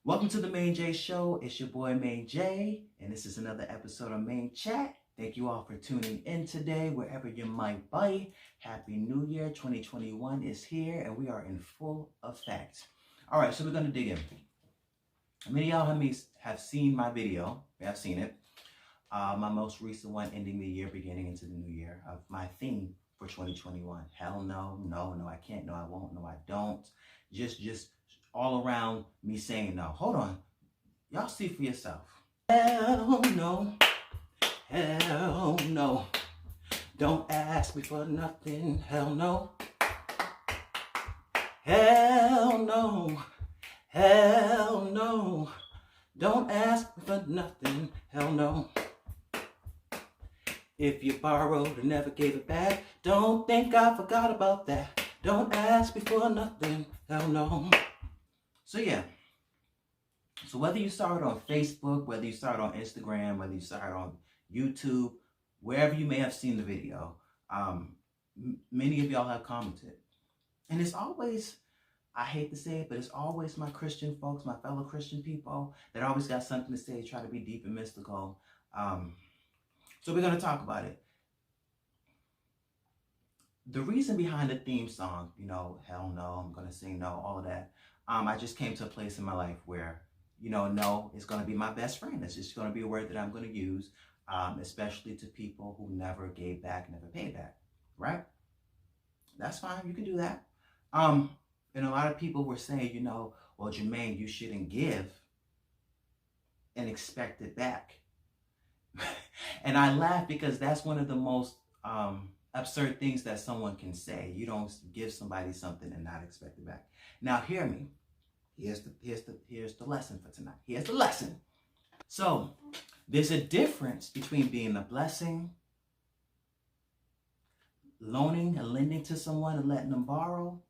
Welcome to the Maine-J Show. It's your boy Maine-J, and this is another episode of Maine-Chat. Thank you all for tuning in today, wherever you might be. Happy New Year. 2021 is here, and we are in full effect. All right, so we're going to dig in. Many of y'all have seen my video. We have seen it. My most recent one, ending the year, beginning into the new year, of my theme for 2021. Hell no, no, I can't, no, I won't, no, I don't. Just all around me saying no. Hold on. Y'all see for yourself. Hell no. Hell no. Don't ask me for nothing. Hell no. Hell no. Hell no. Don't ask me for nothing. Hell no. If you borrowed and never gave it back, don't think I forgot about that. Don't ask me for nothing. Hell no. So yeah, so whether you started on Facebook, whether you started on Instagram, whether you started on YouTube, wherever you may have seen the video, many of y'all have commented. And it's always, I hate to say it, but it's always my Christian folks, my fellow Christian people that always got something to say, try to be deep and mystical. So we're going to talk about it. The reason behind the theme song, hell no, I'm going to sing no, all of that. I just came to a place in my life where, no is going to be my best friend. It's just going to be a word that I'm going to use, especially to people who never gave back, never paid back, right? That's fine. You can do that. And a lot of people were saying, well, Jermaine, you shouldn't give and expect it back. And I laugh because that's one of the most absurd things that someone can say. You don't give somebody something and not expect it back. Now, hear me. Here's the lesson for tonight. Here's the lesson. So, there's a difference between being a blessing, loaning and lending to someone and letting them borrow.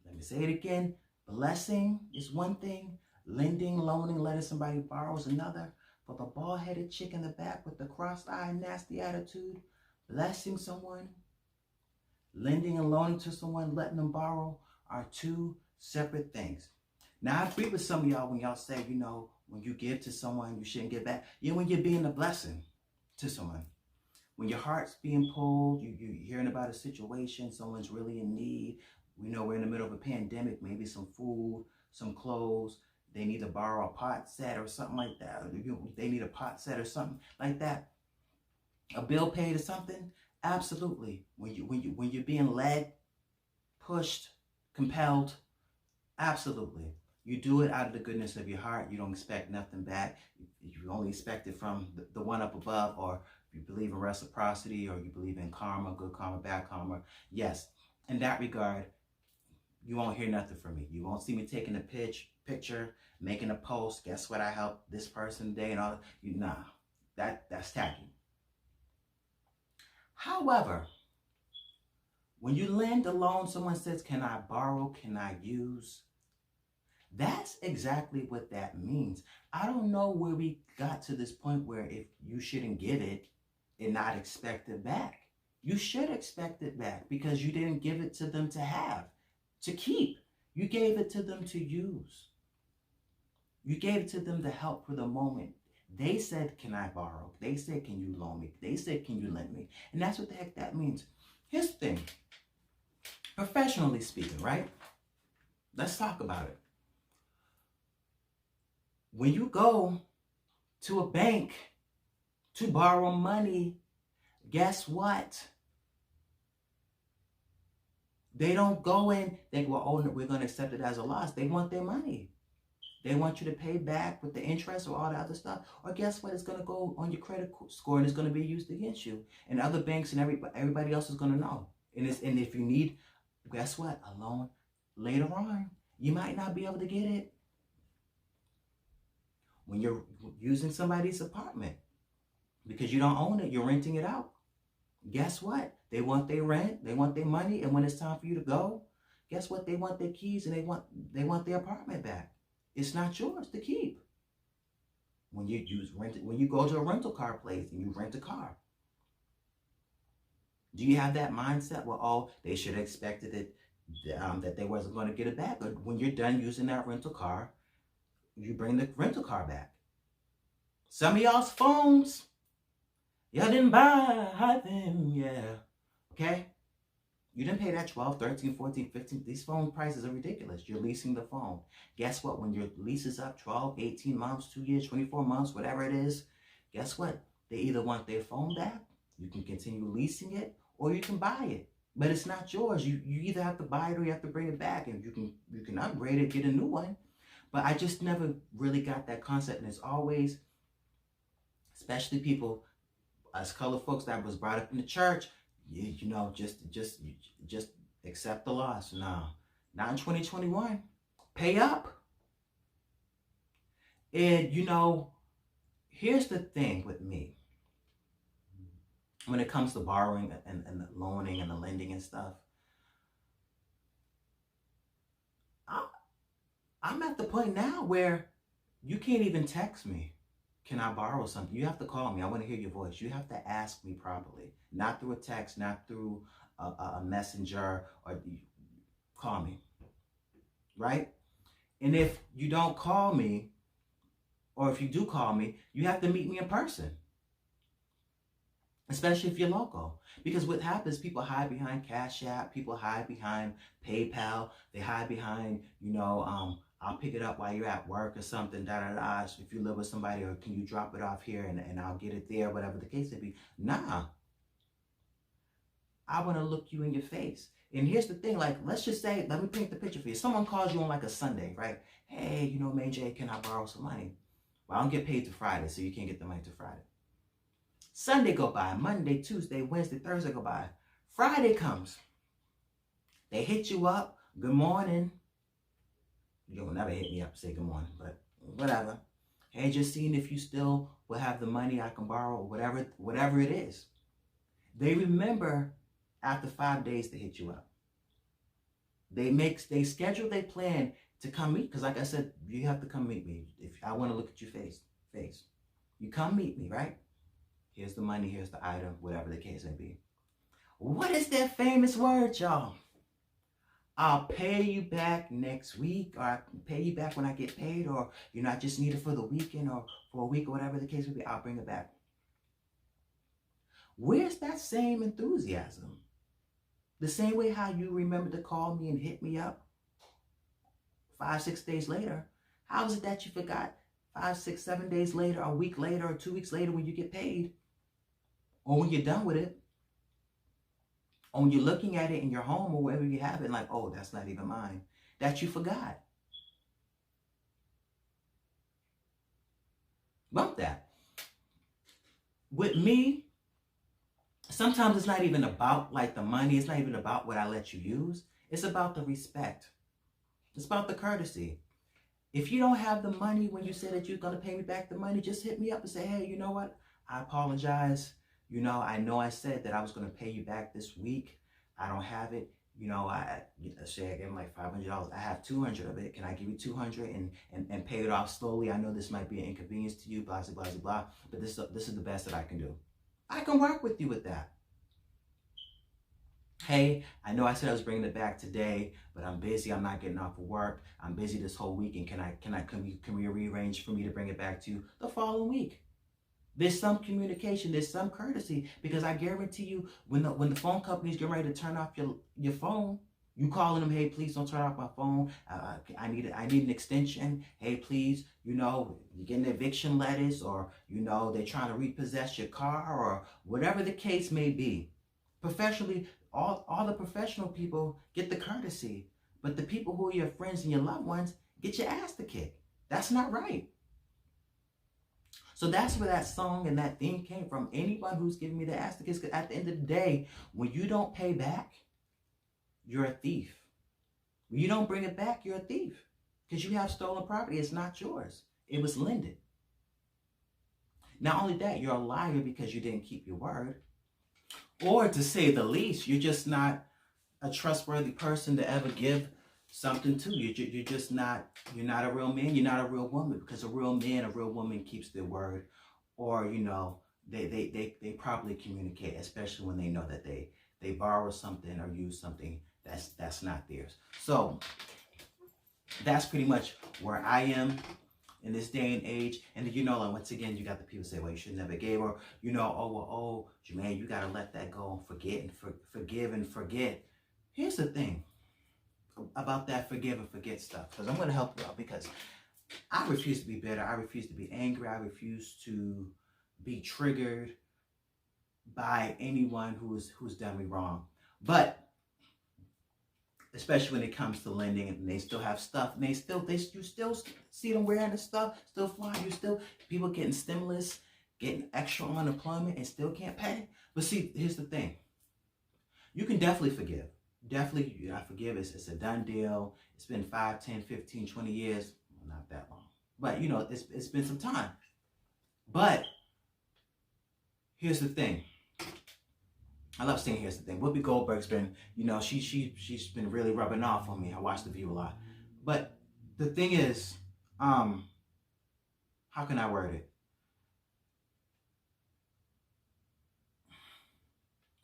Let me say it again. Blessing is one thing. Lending, loaning, letting somebody borrow is another. For the bald-headed chick in the back with the cross-eyed, nasty attitude, blessing someone, lending and loaning to someone, letting them borrow are two separate things. Now, I agree with some of y'all when y'all say, when you give to someone, you shouldn't give back. When you're being a blessing to someone. When your heart's being pulled, you're hearing about a situation, someone's really in need. We know we're in the middle of a pandemic, maybe some food, some clothes. They need to borrow a pot set or something like that. They need a pot set or something like that. A bill paid or something. Absolutely. When you're being led, pushed, compelled, absolutely. You do it out of the goodness of your heart. You don't expect nothing back. You only expect it from the one up above, or if you believe in reciprocity, or you believe in karma, good karma, bad karma. Yes, in that regard, you won't hear nothing from me. You won't see me taking a picture, making a post. Guess what? I helped this person today and all. Nah, that's tacky. However, when you lend a loan, someone says, "Can I borrow? Can I use?" That's exactly what that means. I don't know where we got to this point where if you shouldn't give it and not expect it back. You should expect it back because you didn't give it to them to have, to keep. You gave it to them to use. You gave it to them to help for the moment. They said, "Can I borrow?" They said, "Can you loan me?" They said, "Can you lend me?" And that's what the heck that means. Here's the thing. Professionally speaking, right? Let's talk about it. When you go to a bank to borrow money, guess what? They don't go in, think, well, oh, we're going to accept it as a loss. They want their money. They want you to pay back with the interest or all the other stuff. Or guess what? It's going to go on your credit score and it's going to be used against you. And other banks and everybody else is going to know. And if you need, guess what? A loan later on, you might not be able to get it. When you're using somebody's apartment because you don't own it, you're renting it out. Guess what? They want their rent, they want their money, and when it's time for you to go, guess what? They want their keys and they want their apartment back. It's not yours to keep. When you go to a rental car place and you rent a car, do you have that mindset? Well, oh, they should have expected it, that they wasn't going to get it back. But when you're done using that rental car, you bring the rental car back. Some of y'all's phones, y'all didn't buy them, yeah. Okay? You didn't pay that 12, 13, 14, 15. These phone prices are ridiculous. You're leasing the phone. Guess what? When your lease is up 12, 18 months, 2 years, 24 months, whatever it is, guess what? They either want their phone back, you can continue leasing it, or you can buy it. But it's not yours. You either have to buy it or you have to bring it back. And you can upgrade it, get a new one. But I just never really got that concept. And it's always, especially people, us colored folks that was brought up in the church, you know, just accept the loss. No, not in 2021. Pay up. And, you know, here's the thing with me. When it comes to borrowing and the loaning and the lending and stuff, I'm at the point now where you can't even text me. Can I borrow something? You have to call me. I want to hear your voice. You have to ask me properly. Not through a text, not through a messenger, or call me. Right? And if you don't call me, or if you do call me, you have to meet me in person. Especially if you're local. Because what happens, people hide behind Cash App, people hide behind PayPal, they hide behind, you know, I'll pick it up while you're at work or something, da-da-da. So if you live with somebody, or can you drop it off here and I'll get it there, whatever the case may be. Nah. I want to look you in your face. And here's the thing, like, let's just say, let me paint the picture for you. Someone calls you on like a Sunday, right? Hey, you know, Maine-Chat, can I borrow some money? Well, I don't get paid to Friday, so you can't get the money to Friday. Sunday go by, Monday, Tuesday, Wednesday, Thursday go by. Friday comes. They hit you up. Good morning. You'll never hit me up and say good morning, but whatever. Hey, just seeing if you still will have the money I can borrow, or whatever it is. They remember after 5 days to hit you up. They schedule, they plan to come meet, because like I said, you have to come meet me. If I want to look at your face. You come meet me, right? Here's the money, here's the item, whatever the case may be. What is that famous word, y'all? I'll pay you back next week, or I'll pay you back when I get paid, or, you know, I just need it for the weekend or for a week or whatever the case may be. I'll bring it back. Where's that same enthusiasm? The same way how you remember to call me and hit me up 5, 6 days later. How is it that you forgot 5, 6, 7 days later, a week later, or 2 weeks later when you get paid, or when you're done with it, or when you're looking at it in your home or wherever you have it, like, oh, that's not even mine, that you forgot? Bump that. With me, sometimes it's not even about like the money. It's not even about what I let you use. It's about the respect. It's about the courtesy. If you don't have the money when you say that you're going to pay me back the money, just hit me up and say, hey, you know what? I apologize. You know I said that I was going to pay you back this week. I don't have it. You know, say I gave him like $500. I have 200 of it. Can I give you 200 and pay it off slowly? I know this might be an inconvenience to you, blah, blah, blah, blah, but this is the best that I can do. I can work with you with that. Hey, I know I said I was bringing it back today, but I'm busy. I'm not getting off of work. I'm busy this whole week, and can we rearrange for me to bring it back to you the following week? There's some communication, there's some courtesy, because I guarantee you, when the phone company's getting ready to turn off your phone, you calling them, hey, please don't turn off my phone. I need an extension. Hey, please, you know, you're getting eviction letters, or, you know, they're trying to repossess your car, or whatever the case may be. Professionally, all the professional people get the courtesy, but the people who are your friends and your loved ones get your ass to kick. That's not right. So that's where that song and that theme came from. Anyone who's giving me the ass to kiss, because at the end of the day, when you don't pay back, you're a thief. When you don't bring it back, you're a thief, because you have stolen property. It's not yours. It was lended. Not only that, you're a liar because you didn't keep your word. Or to say the least, you're just not a trustworthy person to ever give something to you. You're just not, you're not a real man, you're not a real woman, because a real man, a real woman keeps their word, or, you know, they properly communicate, especially when they know that they borrow something or use something that's not theirs. So that's pretty much where I am. in this day and age. And you know, like once again, you got the people say, well, you should never give, or you know, oh well, oh Jermaine, you gotta let that go and forget and forgive and forget. Here's the thing about that forgive and forget stuff, because I'm gonna help you out, because I refuse to be bitter, I refuse to be angry, I refuse to be triggered by anyone who's done me wrong. But especially when it comes to lending, and they still have stuff, and you still see them wearing the stuff, still flying, people getting stimulus, getting extra unemployment, and still can't pay. But see, here's the thing. You can definitely forgive. Definitely, I forgive. It's a done deal. It's been 5, 10, 15, 20 years. Well, not that long. But, you know, it's been some time. But here's the thing. I love saying here's the thing. Whoopi Goldberg's been, you know, she's been really rubbing off on me. I watch The View a lot. But the thing is, how can I word it?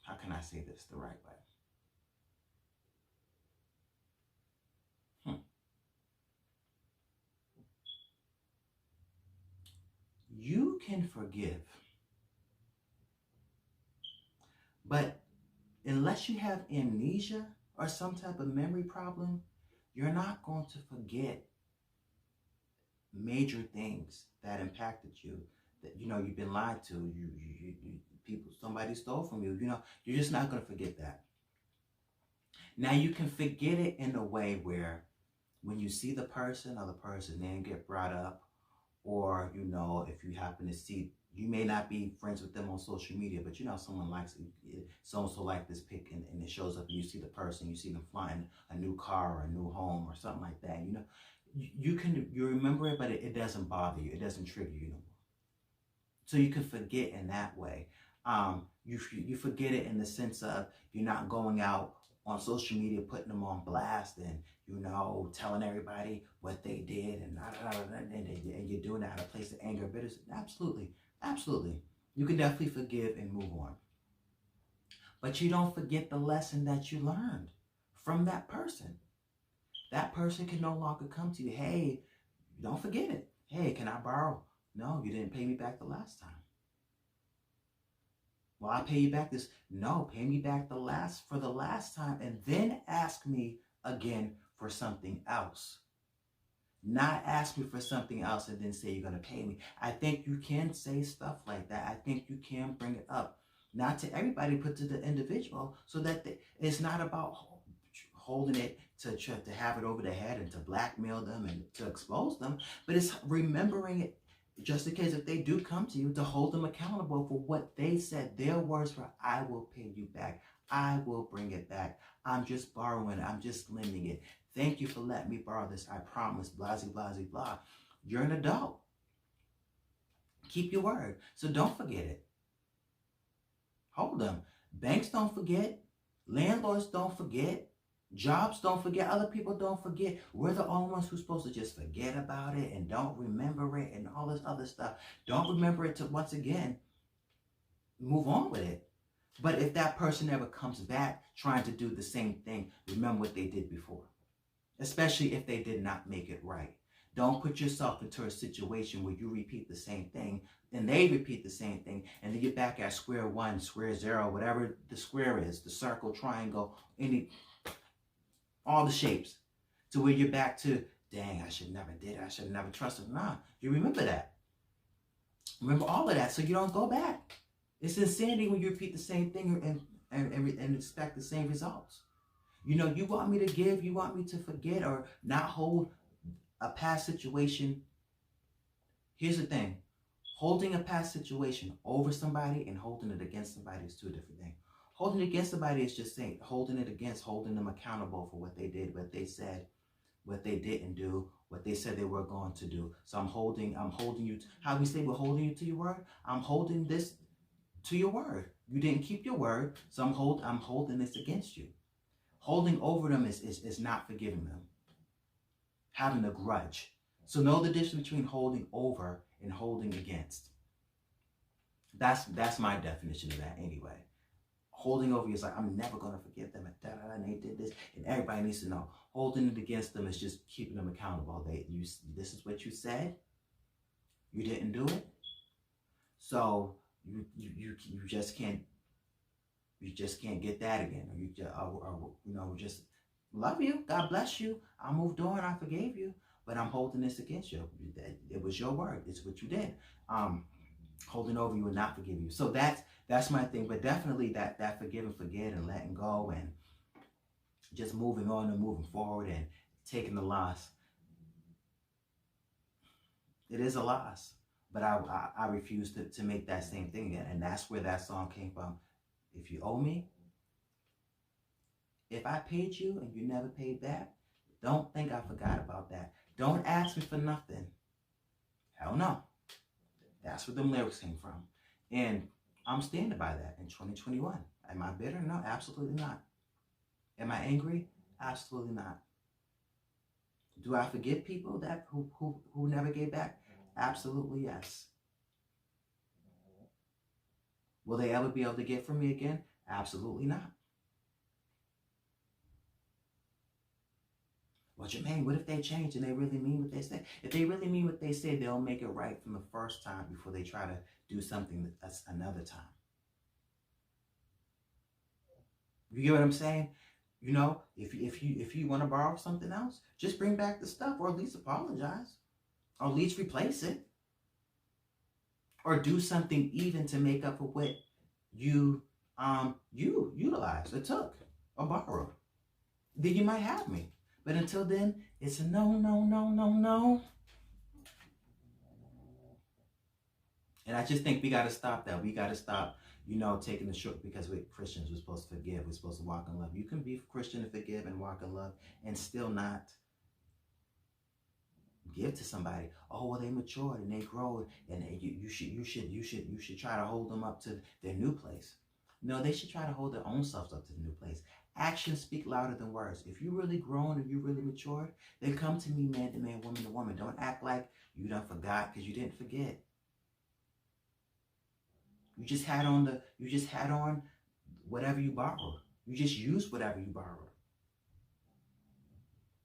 How can I say this the right way? You can forgive. But unless you have amnesia or some type of memory problem, you're not going to forget major things that impacted you, that, you know, you've been lied to, somebody stole from you, you know, you're just not going to forget that. Now you can forget it in a way where when you see the person or the person's name get brought up, or, you know, if you happen to see, you may not be friends with them on social media, but you know, someone likes it, so-and-so like this pic, and it shows up, and you see the person, you see them flying a new car or a new home or something like that, you know, you remember it, but it doesn't bother you, it doesn't trigger you no more. So you can forget in that way. You forget it in the sense of you're not going out on social media putting them on blast and, you know, telling everybody what they did, and you're doing that out of a place of anger, bitterness. Absolutely. You can definitely forgive and move on. But you don't forget the lesson that you learned from that person. That person can no longer come to you, hey, don't forget it. Hey, can I borrow? No, you didn't pay me back the last time. Well, I'll pay you back this. No, pay me back for the last time, and then ask me again for something else. Not ask me for something else and then say you're going to pay me. I think you can say stuff like that. I think you can bring it up. Not to everybody, but to the individual, so that it's not about holding it to have it over the head and to blackmail them and to expose them, but it's remembering it, just in case if they do come to you, to hold them accountable for what they said. Their words were, I will pay you back. I will bring it back. I'm just borrowing it. I'm just lending it. Thank you for letting me borrow this. I promise, blah, blah, blah, blah. You're an adult. Keep your word. So don't forget it. Hold them. Banks don't forget. Landlords don't forget. Jobs don't forget. Other people don't forget. We're the only ones who's supposed to just forget about it and don't remember it and all this other stuff. Don't remember it to, once again, move on with it. But if that person ever comes back trying to do the same thing, remember what they did before. Especially if they did not make it right. Don't put yourself into a situation where you repeat the same thing and they repeat the same thing, and then you're back at square one, square zero, whatever the square is, the circle, triangle, all the shapes, to where you're back to, dang, I should never did, I should never trusted. Nah, you remember that. Remember all of that so you don't go back. It's insanity when you repeat the same thing and expect the same results. You know, you want me to give, you want me to forget or not hold a past situation. Here's the thing. Holding a past situation over somebody and holding it against somebody is two different things. Holding it against somebody is just saying, holding it against, holding them accountable for what they did, what they said, what they didn't do, what they said they were going to do. So I'm holding you, how we say we're holding you to your word? I'm holding this to your word. You didn't keep your word, so I'm holding this against you. Holding over them is not forgiving them. Having a grudge. So know the difference between holding over and holding against. That's my definition of that anyway. Holding over is like, I'm never going to forgive them, and they did this, and everybody needs to know. Holding it against them is just keeping them accountable. This is what you said, You didn't do it. So you just can't, get that again. Or you just, just love you. God bless you. I moved on. I forgave you. But I'm holding this against you. It was your word. It's what you did. Holding over you and not forgive you. So that's my thing. But definitely that forgive and forget and letting go and just moving on and moving forward and taking the loss. It is a loss. But I refuse to make that same thing again. And that's where that song came from. If you owe me, if I paid you and you never paid back, don't think I forgot about that. Don't ask me for nothing. Hell no. That's where them lyrics came from. And I'm standing by that in 2021. Am I bitter? No, absolutely not. Am I angry? Absolutely not. Do I forgive people that who never gave back? Absolutely yes. Will they ever be able to get from me again? Absolutely not. Well, Jermaine, what if they change and they really mean what they say? If they really mean what they say, they'll make it right from the first time before they try to do something that's another time. You get what I'm saying? You know, if you want to borrow something else, just bring back the stuff, or at least apologize, or at least replace it, or do something even to make up for what you utilized or took or borrowed. Then you might have me. But until then, it's a no, no, no, no, no. And I just think we got to stop that. We got to stop, taking the short, because we're Christians. We're supposed to forgive. We're supposed to walk in love. You can be Christian and forgive and walk in love and still not give to somebody. Oh, well, they matured and they grow, and you should try to hold them up to their new place. No, they should try to hold their own selves up to the new place. Actions speak louder than words. If you really grown and you really matured, then come to me, man to man, woman to woman. Don't act like you done forgot, because you didn't forget. You just had on whatever you borrowed. You just used whatever you borrowed.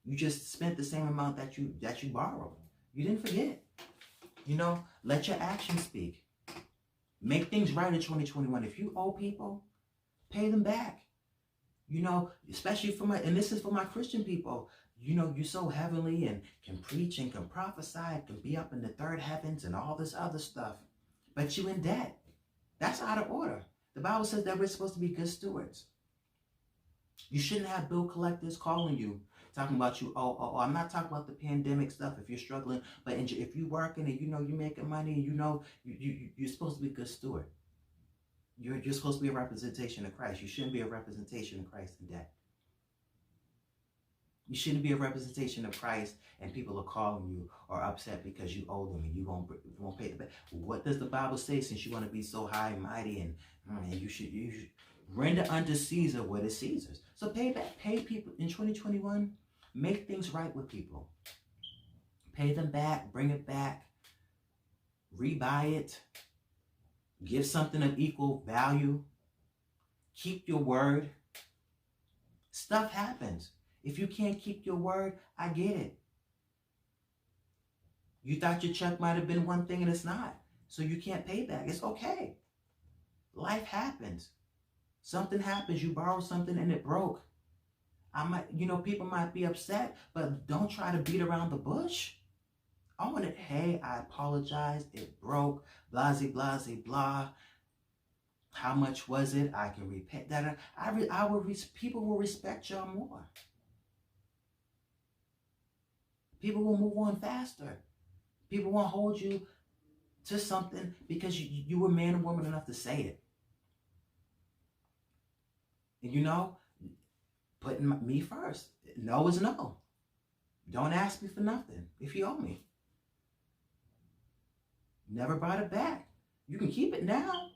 You just spent the same amount that you borrowed. You didn't forget. Let your actions speak. Make things right in 2021. If you owe people, pay them back. Especially and this is for my Christian people. You're so heavenly and can preach and can prophesy, can be up in the third heavens and all this other stuff. But you in debt. That's out of order. The Bible says that we're supposed to be good stewards. You shouldn't have bill collectors calling you, talking about you. Oh, I'm not talking about the pandemic stuff if you're struggling, but if you're working and you're making money and you're supposed to be a good steward. You're supposed to be a representation of Christ. You shouldn't be a representation of Christ in debt. You shouldn't be a representation of Christ and people are calling you or upset because you owe them and you won't pay the back. What does the Bible say, since you want to be so high and mighty and you should render unto Caesar what is Caesar's? So pay people in 2021. Make things right with people. Pay them back, bring it back, rebuy it, give something of equal value, keep your word. Stuff happens. If you can't keep your word, I get it. You thought your check might have been one thing and it's not. So you can't pay back. It's okay. Life happens. Something happens. You borrow something and it broke. People might be upset, but don't try to beat around the bush. Hey, I apologize. It broke. Blah, blah, blah. How much was it? I can repay that. People will respect y'all more. People will move on faster. People won't hold you to something because you were man and woman enough to say it. And putting me first. No is no. Don't ask me for nothing if you owe me. Never brought it back. You can keep it now,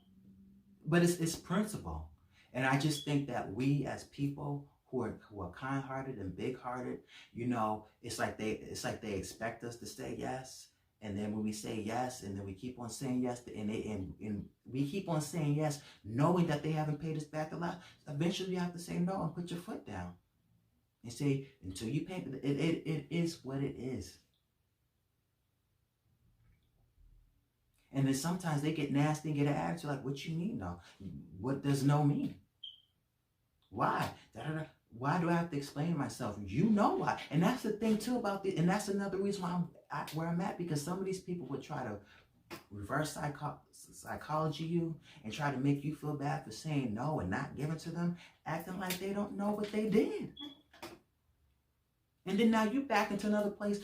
but it's principle. And I just think that we as people who are kind-hearted and big-hearted, it's like they expect us to say yes, and then when we say yes, and then we keep on saying yes, and we keep on saying yes, knowing that they haven't paid us back a lot. Eventually, you have to say no and put your foot down and say, until you pay. It is what it is. And then sometimes they get nasty and get an attitude like, what you mean no? What does no mean? Why? Da-da-da. Why do I have to explain myself? You know why. And that's the thing too about this. And that's another reason why where I'm at, because some of these people would try to reverse psychology you and try to make you feel bad for saying no and not giving to them, acting like they don't know what they did. And then now you back into another place.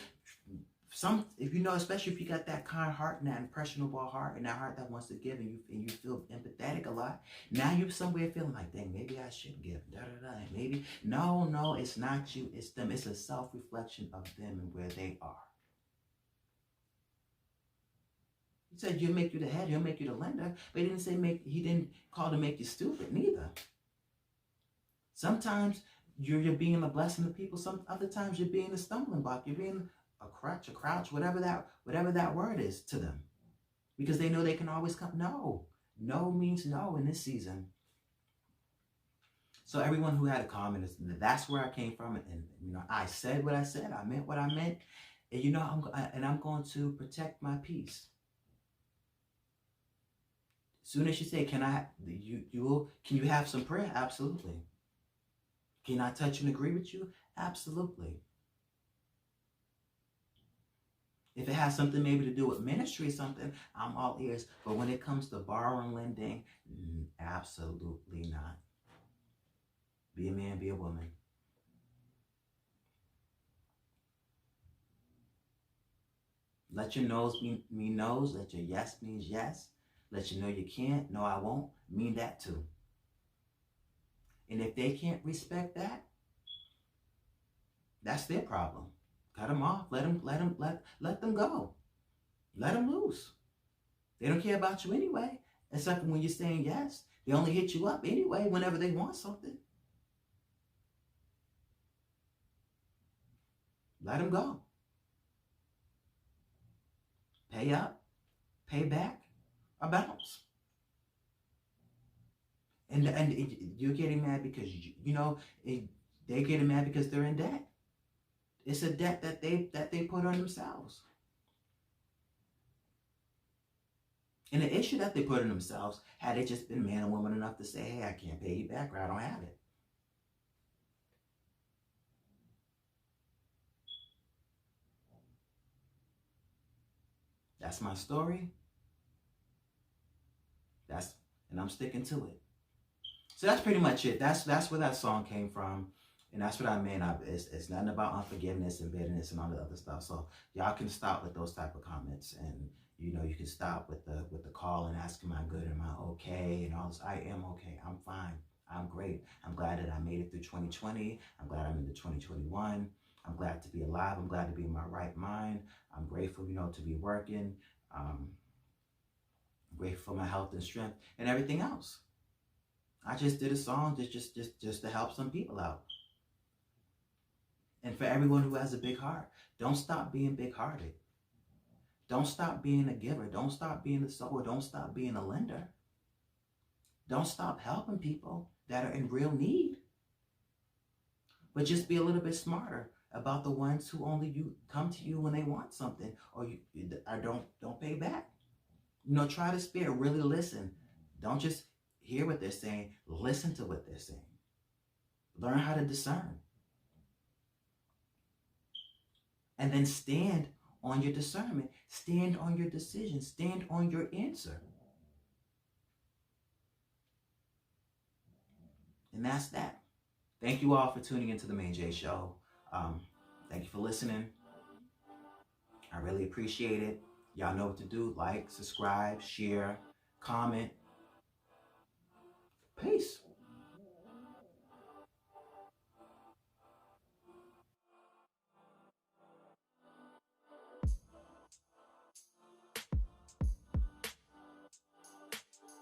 If you know, especially if you got that kind heart and that impressionable heart and that heart that wants to give, and you feel empathetic a lot, now you're somewhere feeling like, dang, maybe I should give. Da da da. Maybe no, it's not you, it's them. It's a self-reflection of them and where they are. He said he'll make you the head, he'll make you the lender, but he didn't say he didn't call to make you stupid neither. Sometimes you're being a blessing to people. Some other times you're being a stumbling block. You're being a crutch, a crouch, whatever that word is to them, because they know they can always come. No means no in this season. So everyone who had a comment, that's where I came from, and I said what I said. I meant what I meant, and I'm going to protect my peace. As soon as you say, can you have some prayer? Absolutely. Can I touch and agree with you? Absolutely. If it has something maybe to do with ministry or something, I'm all ears. But when it comes to borrowing, lending, absolutely not. Be a man, be a woman. Let your no's mean no's. Let your yes means yes. Let you know you can't, no I won't, mean that too. And if they can't respect that, that's their problem. Cut them off. Let them go. Let them loose. They don't care about you anyway, except for when you're saying yes. They only hit you up anyway whenever they want something. Let them go. Pay up, pay back, or bounce. And you're getting mad because they're getting mad because they're in debt. It's a debt that they put on themselves. And the issue that they put on themselves, had they just been man and woman enough to say, hey, I can't pay you back, or I don't have it. That's my story. And I'm sticking to it. So that's pretty much it. That's where that song came from. And that's what I mean. It's nothing about unforgiveness and bitterness and all the other stuff. So y'all can stop with those type of comments, and you can stop with the call and asking, am I good? Am I okay? And all this. I am okay. I'm fine. I'm great. I'm glad that I made it through 2020. I'm glad I'm into 2021. I'm glad to be alive. I'm glad to be in my right mind. I'm grateful, to be working. I'm grateful for my health and strength and everything else. I just did a song just to help some people out. And for everyone who has a big heart, don't stop being big-hearted. Don't stop being a giver. Don't stop being a sower. Don't stop being a lender. Don't stop helping people that are in real need. But just be a little bit smarter about the ones who only come to you when they want something, or don't pay back. Try to spare. Really listen. Don't just hear what they're saying. Listen to what they're saying. Learn how to discern. And then stand on your discernment. Stand on your decision. Stand on your answer. And that's that. Thank you all for tuning into the Maine-Chat Show. Thank you for listening. I really appreciate it. Y'all know what to do. Like, subscribe, share, comment. Peace.